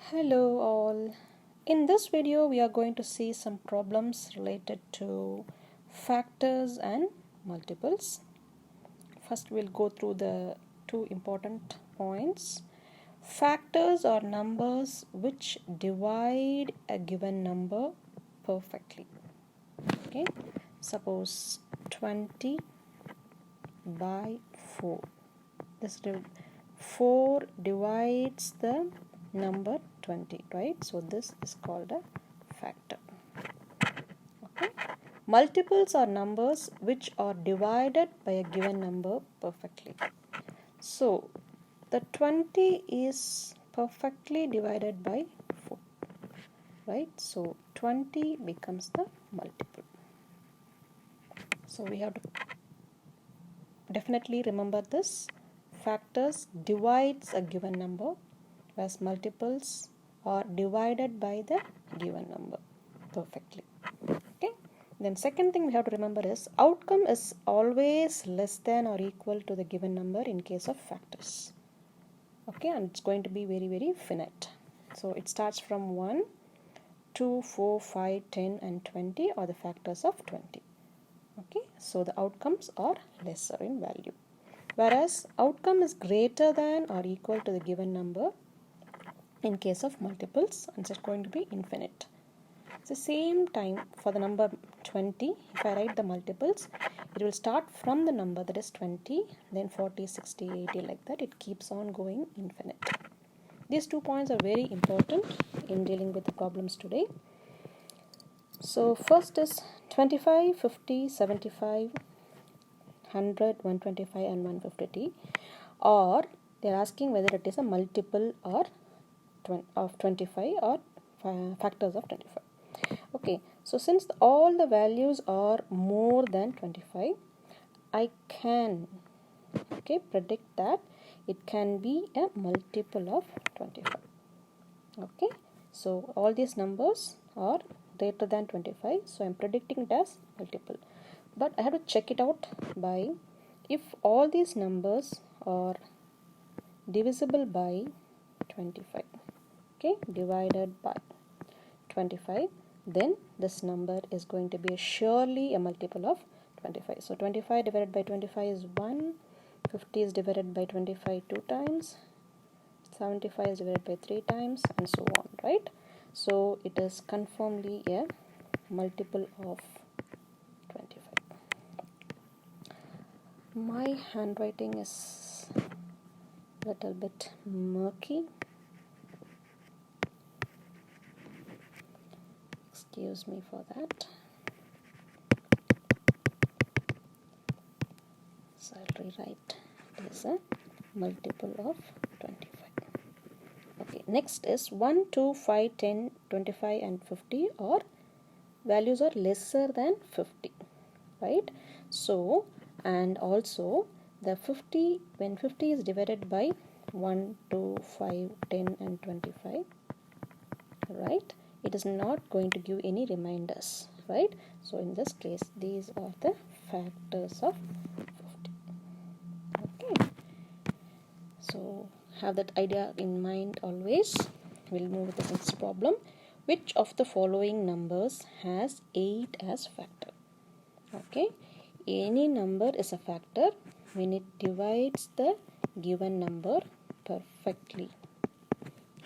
Hello all. In this video we are going to see some problems related to factors and multiples. First we'll go through the two important points. Factors are numbers which divide a given number perfectly. Okay, suppose 20 by 4. This 4 divides the number 20, right? So this is called a factor. Okay. Multiples are numbers which are divided by a given number perfectly. So the 20 is perfectly divided by 4, right? So 20 becomes the multiple. So we have to definitely remember this. Factors divides a given number, whereas multiples are divided by the given number perfectly. Okay. Then second thing we have to remember is outcome is always less than or equal to the given number in case of factors. Okay, and it's going to be very finite. So it starts from 1, 2, 4, 5, 10 and 20 are the factors of 20. Okay, so the outcomes are lesser in value. Whereas outcome is greater than or equal to the given number in case of multiples, and it's going to be infinite. At the same time, for the number 20, if I write the multiples, it will start from the number that is 20, then 40, 60, 80, like that. It keeps on going infinite. These 2 points are very important in dealing with the problems today. So first is 25, 50, 75, 100, 125 and 150t, or they are asking whether it is a multiple or of 25 or factors of 25. Okay, so since all the values are more than 25, I can predict that it can be a multiple of 25. Okay, so all these numbers are greater than 25, so I'm predicting it as multiple. But I have to check it out by if all these numbers are divisible by 25. Okay, divided by 25, then this number is going to be surely a multiple of 25. So 25 divided by 25 is 1, 50 is divided by 25 2 times, 75 is divided by 3 times, and so on, right? So it is confirmly a multiple of 25. My handwriting is a little bit murky. Excuse me for that. So I'll rewrite it as a multiple of 25. Okay, next is 1, 2, 5, 10, 25 and 50 or values are lesser than 50, right? So, and also the 50, when 50 is divided by 1, 2, 5, 10 and 25, right, it is not going to give any reminders, right? So in this case, these are the factors of 50. Okay, so have that idea in mind always. We'll move to the next problem. Which of the following numbers has 8 as factor? Okay, any number is a factor when it divides the given number perfectly,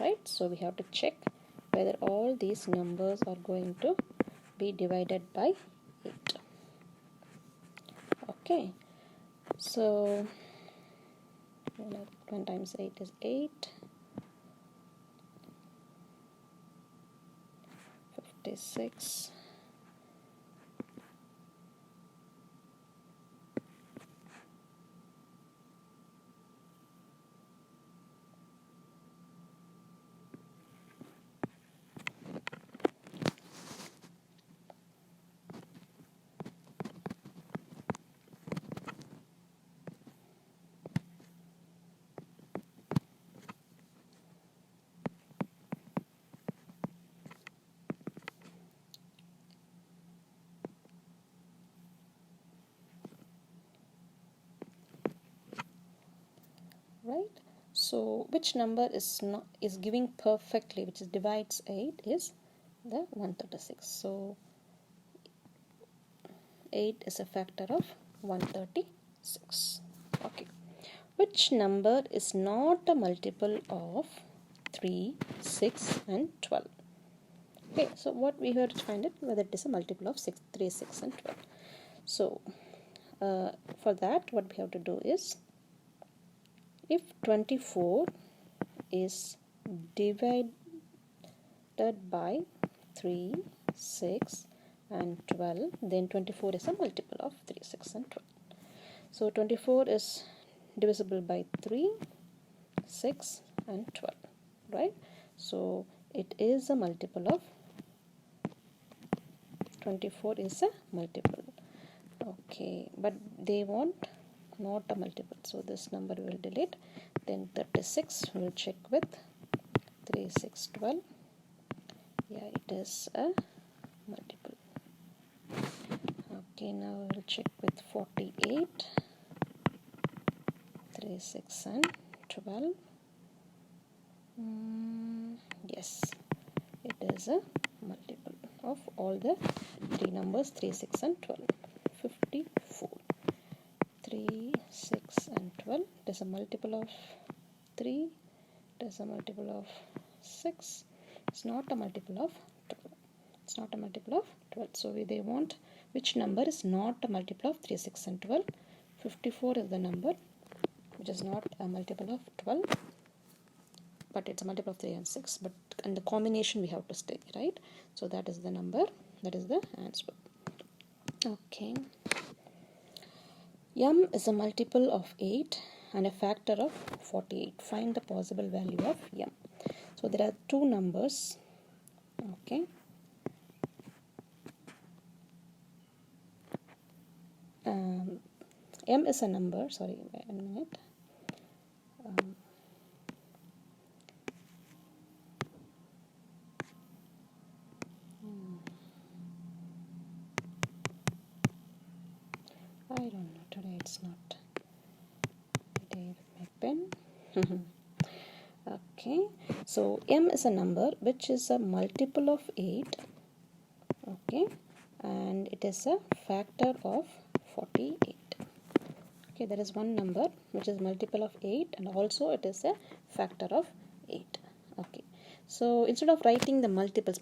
right? So we have to check whether all these numbers are going to be divided by 8. Okay, so 1 times 8 is 8, 56, So which number is giving perfectly, which is divides 8, is the 136. So 8 is a factor of 136. Okay. Which number is not a multiple of 3, 6 and 12? Okay, so what we have to find it, whether it is a multiple of 3, 6 and 12. So for that, what we have to do is, if 24 is divided by 3, 6 and 12, then 24 is a multiple of 3, 6 and 12. So 24 is divisible by 3, 6 and 12, right? So it is a multiple of 24 is a multiple. Okay, but they want not a multiple, so this number we will delete. Then 36 we will check with 3, 6, 12. Yeah, it is a multiple. Okay, now we will check with 48, 3, 6 and 12. Yes, it is a multiple of all the three numbers, 3, 6 and 12. 54. 3, 6 and 12. It is a multiple of 3. It is a multiple of 6. It's not a multiple of 12. It's not a multiple of 12. So they want which number is not a multiple of 3, 6 and 12. 54 is the number which is not a multiple of 12. But it's a multiple of 3 and 6. But and the combination we have to stay, right? So that is the number. That is the answer. Okay. M is a multiple of 8 and a factor of 48. Find the possible value of M. So there are two numbers. Okay. M is a number. Sorry, wait a minute. I don't know. Today it's not a day with my pen. Okay. So M is a number which is a multiple of 8. Okay. And it is a factor of 48. Okay, there is one number which is multiple of 8 and also it is a factor of 8. Okay. So instead of writing the multiples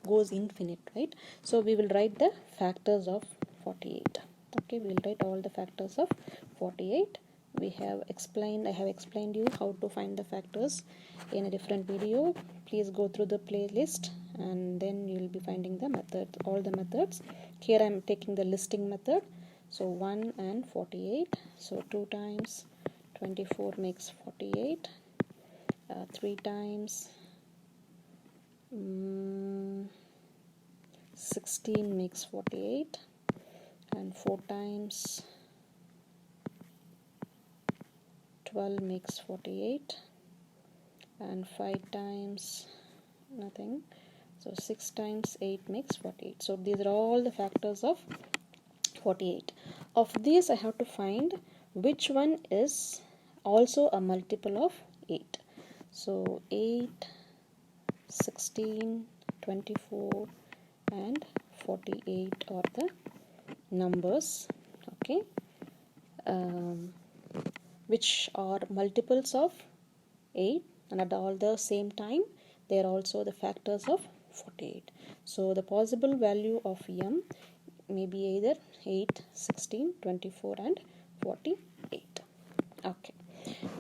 goes infinite, right? So we will write the factors of 48. Okay, we will write all the factors of 48. I have explained you how to find the factors in a different video. Please go through the playlist and then you will be finding the methods, all the methods. Here I am taking the listing method. So 1 and 48. So 2 times 24 makes 48. 3 times 16 makes 48. And 4 times 12 makes 48. And 5 times nothing. So 6 times 8 makes 48. So these are all the factors of 48. Of these I have to find which one is also a multiple of 8. So 8, 16, 24 and 48 are the numbers, okay, which are multiples of 8 and at all the same time they are also the factors of 48. So the possible value of M may be either 8, 16, 24 and 48. Okay.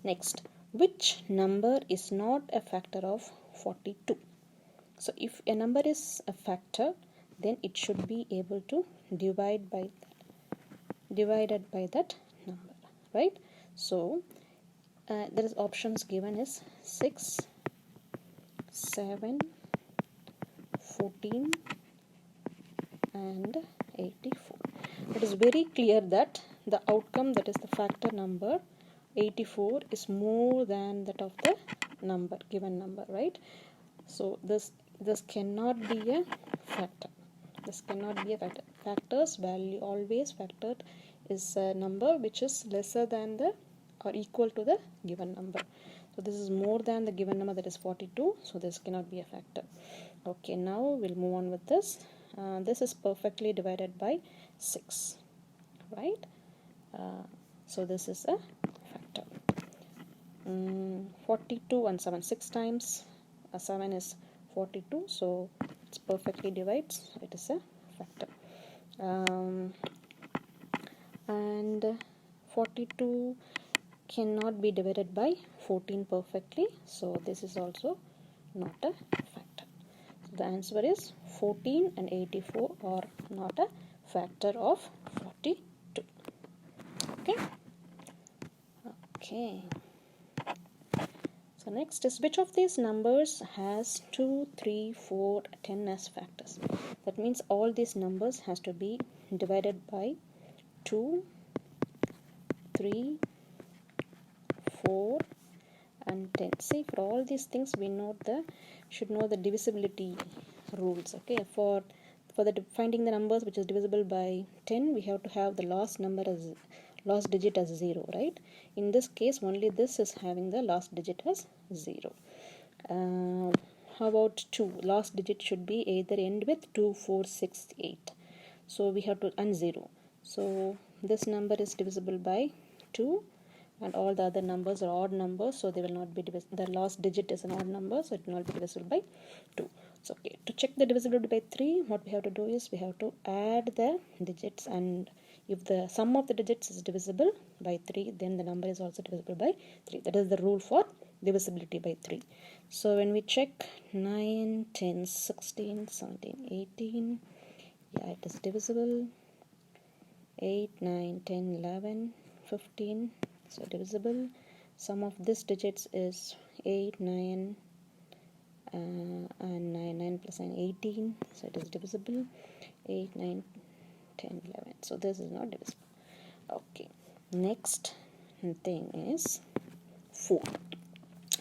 Next, which number is not a factor of 42? So if a number is a factor, then it should be able to divided by that number, right? So there is options given is 6, 7, 14 and 84. It is very clear that the outcome, that is the factor number 84, is more than that of the number, given number, right? So this cannot be a factor. This cannot be a factor. Factors value, always factor is a number which is lesser than the or equal to the given number. So this is more than the given number, that is 42, so this cannot be a factor. Okay, now we'll move on with this. This is perfectly divided by 6, right? So this is a factor. 42 and 7, 6 times 7 is 42, so it's perfectly divides, it is a factor. And 42 cannot be divided by 14 perfectly, so this is also not a factor. So the answer is 14 and 84 are not a factor of 42. Okay. So next is, which of these numbers has 2, 3, 4, 10 as factors? That means all these numbers has to be divided by 2, 3, 4 and 10. See, for all these things we should know the divisibility rules. Okay, for finding the numbers which is divisible by 10, we have to have the last digit as 0, right? In this case only this is having the last digit as 0. How about 2? Last digit should be either end with 2, 4, 6, 8. So we have to, and 0. So this number is divisible by 2, and all the other numbers are odd numbers, so they will not be divisible. The last digit is an odd number, so it will not be divisible by 2. So okay, to check the divisibility by 3, what we have to do is we have to add the digits, and if the sum of the digits is divisible by 3, then the number is also divisible by 3. That is the rule for divisibility by 3. So when we check 9, 10, 16, 17, 18, yeah, it is divisible. 8, 9, 10, 11, 15, so divisible. Sum of these digits is 8, 9, and 9 plus 9, 18, so it is divisible. 8, 9, 10, 11, so this is not divisible. Okay, next thing is 4.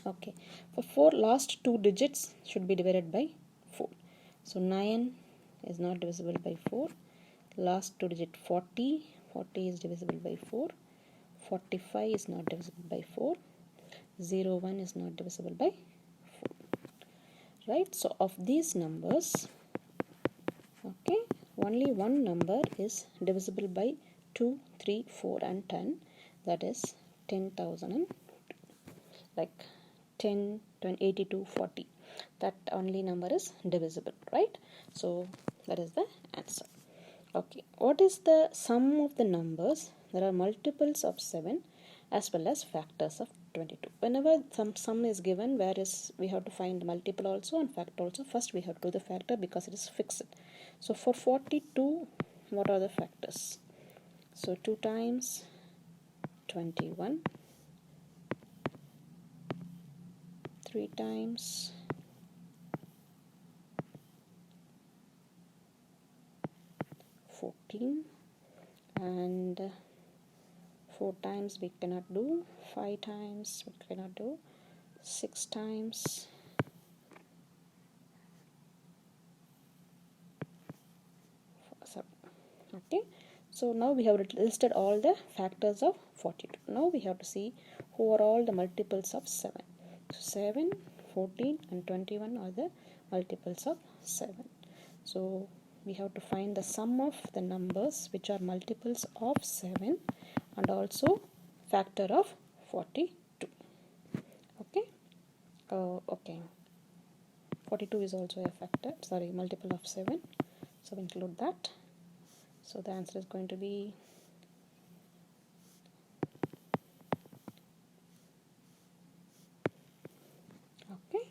Okay, for 4, last 2 digits should be divided by 4. So 9 is not divisible by 4. Last 2 digit 40 is divisible by 4. 45 is not divisible by 4. 01 is not divisible by 4, right? So of these numbers, okay, only one number is divisible by 2, 3, 4 and 10, that is 10,000 and like 10, 20, 82, 40. That only number is divisible, right? So that is the answer. Okay, what is the sum of the numbers that are multiples of 7 as well as factors of 22? Whenever some sum is given, whereas we have to find multiple also and factor also, first we have to do the factor because it is fixed. So for 42, what are the factors? So 2 times 21, 3 times 14, and 4 times we cannot do, 5 times we cannot do, 6 times, 7. Okay, so now we have listed all the factors of 42. Now we have to see who are all the multiples of 7. So 7, 14 and 21 are the multiples of 7. So we have to find the sum of the numbers which are multiples of 7 and also factor of 42. Okay. Okay. 42 is also a factor, sorry, multiple of 7. So include that. So the answer is going to be okay.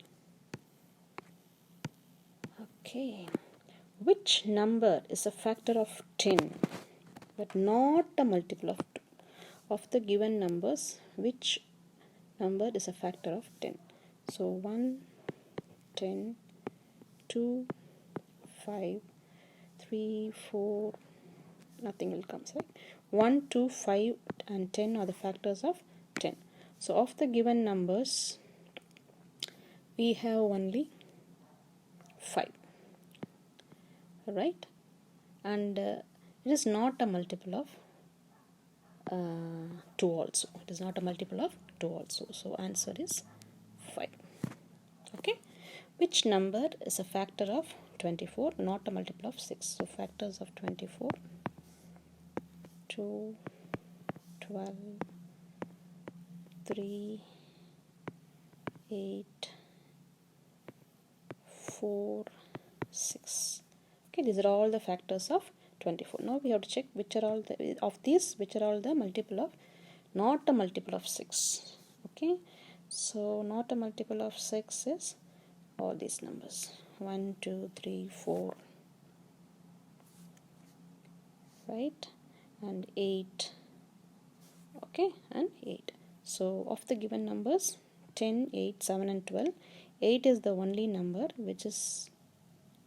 Okay. Which number is a factor of 10 but not a multiple of 2? Of the given numbers, which number is a factor of 10? So 1, 10, 2, 5, 3, 4, nothing will come, right? 1, 2, 5 and 10 are the factors of 10. So of the given numbers, we have only 5, right? And it is not a multiple of 2 also. It is not a multiple of 2 also. So answer is 5. Okay. Which number is a factor of 24, not a multiple of 6? So factors of 24, 2, 12, 3, 8, 4, 6. Okay, these are all the factors of 24. Now we have to check which are all the of these, which are all the multiple of, not a multiple of 6. Okay, so not a multiple of 6 is all these numbers, 1, 2, 3, 4, right, and 8. Okay, and 8. So of the given numbers 10, 8, 7 and 12, 8 is the only number which is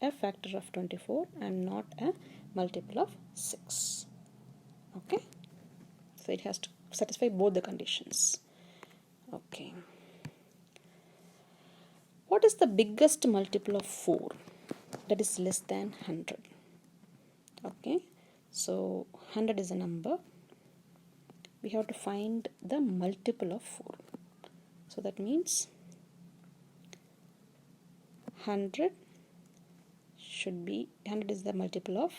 a factor of 24 and not a multiple of 6. Okay, so it has to satisfy both the conditions. Okay, what is the biggest multiple of 4 that is less than 100? Okay, so 100 is a number, we have to find the multiple of 4. So that means 100 should be, 100 is the multiple of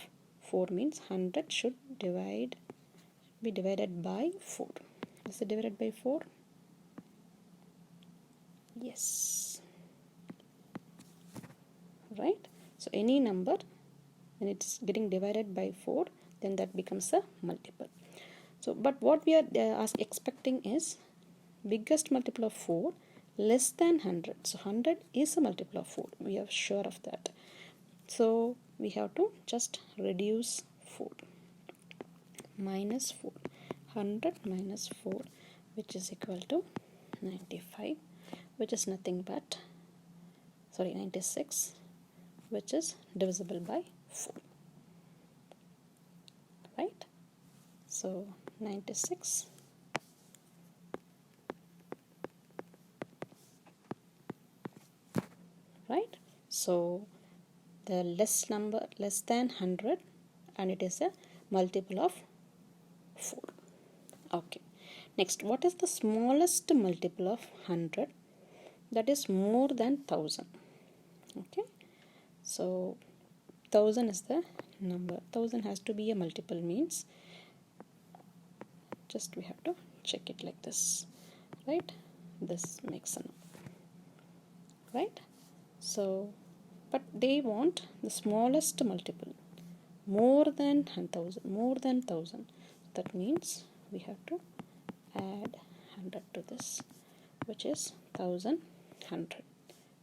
4, means 100 should be divided by 4. Is it divided by 4? Yes. Right? So any number when it's getting divided by 4, then that becomes a multiple. So but what we are expecting is biggest multiple of 4 less than 100. So 100 is a multiple of 4. We are sure of that. So we have to just reduce 4. Minus 4. 100 minus 4, which is equal to 95, which is nothing but 96, which is divisible by 4. Right? So 96 right? So the less number less than 100 and it is a multiple of 4. Okay, next, what is the smallest multiple of 100 that is more than 1000? Okay, so 1000 is the number, 1000 has to be a multiple, means just we have to check it like this, right? This makes a number, right? So but they want the smallest multiple more than 1000, more than 1000. That means we have to add 100 to this, which is 1100.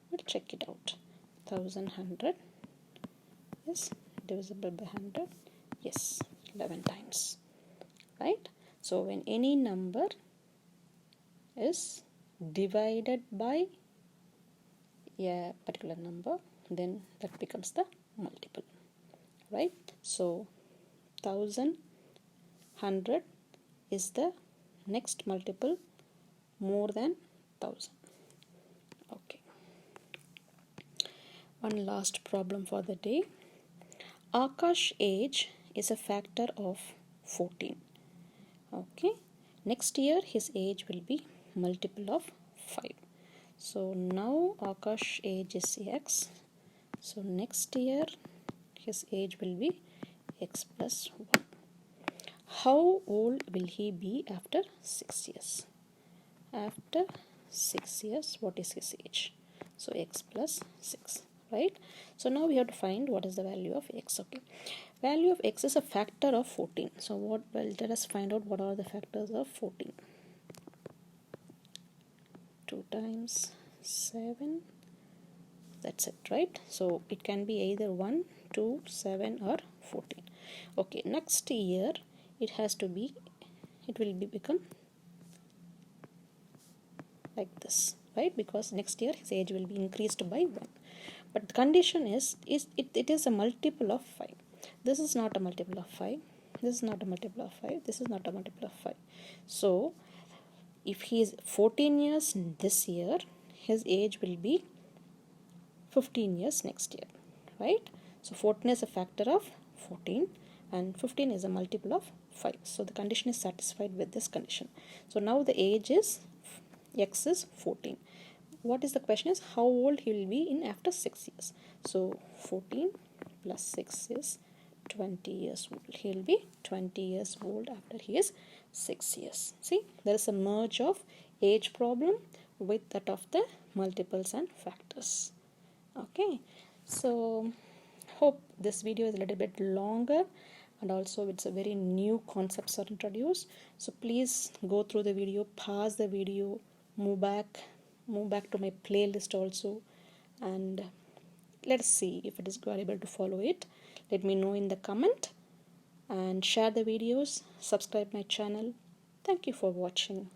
We'll check it out. 1100 is divisible by 100. Yes, 11 times. Right? So when any number is divided by a particular number, then that becomes the multiple. Right? So 1100 is the next multiple more than 1000. Okay. One last problem for the day. Akash's age is a factor of 14. Okay. Next year his age will be multiple of 5. So now Akash's age is x. So next year his age will be x plus 1. How old will he be after 6 years? After 6 years, what is his age? So x plus 6, right? So now we have to find what is the value of x. Okay, value of x is a factor of 14. So what? Well, let us find out what are the factors of 14. 2 times 7. That's it, right? So it can be either 1, 2, 7 or 14. Okay, next year it has to be, it will be become like this, right? Because next year his age will be increased by 1. But the condition is it is a multiple of 5. This is not a multiple of 5. This is not a multiple of 5. This is not a multiple of 5. So if he is 14 years this year, his age will be 15 years next year, right? So 14 is a factor of 14 and 15 is a multiple of 5. So the condition is satisfied with this condition. So now the age is X is 14. What is the question is how old he will be in after 6 years. So 14 plus 6 is 20 years old. He will be 20 years old after he is 6 years. See, there is a merge of age problem with that of the multiples and factors. Okay, so hope this video is a little bit longer, and also it's a very new concepts are introduced. So please go through the video, pause the video, move back to my playlist also, and let's see if it is you are able to follow it. Let me know in the comment, and share the videos, subscribe my channel. Thank you for watching.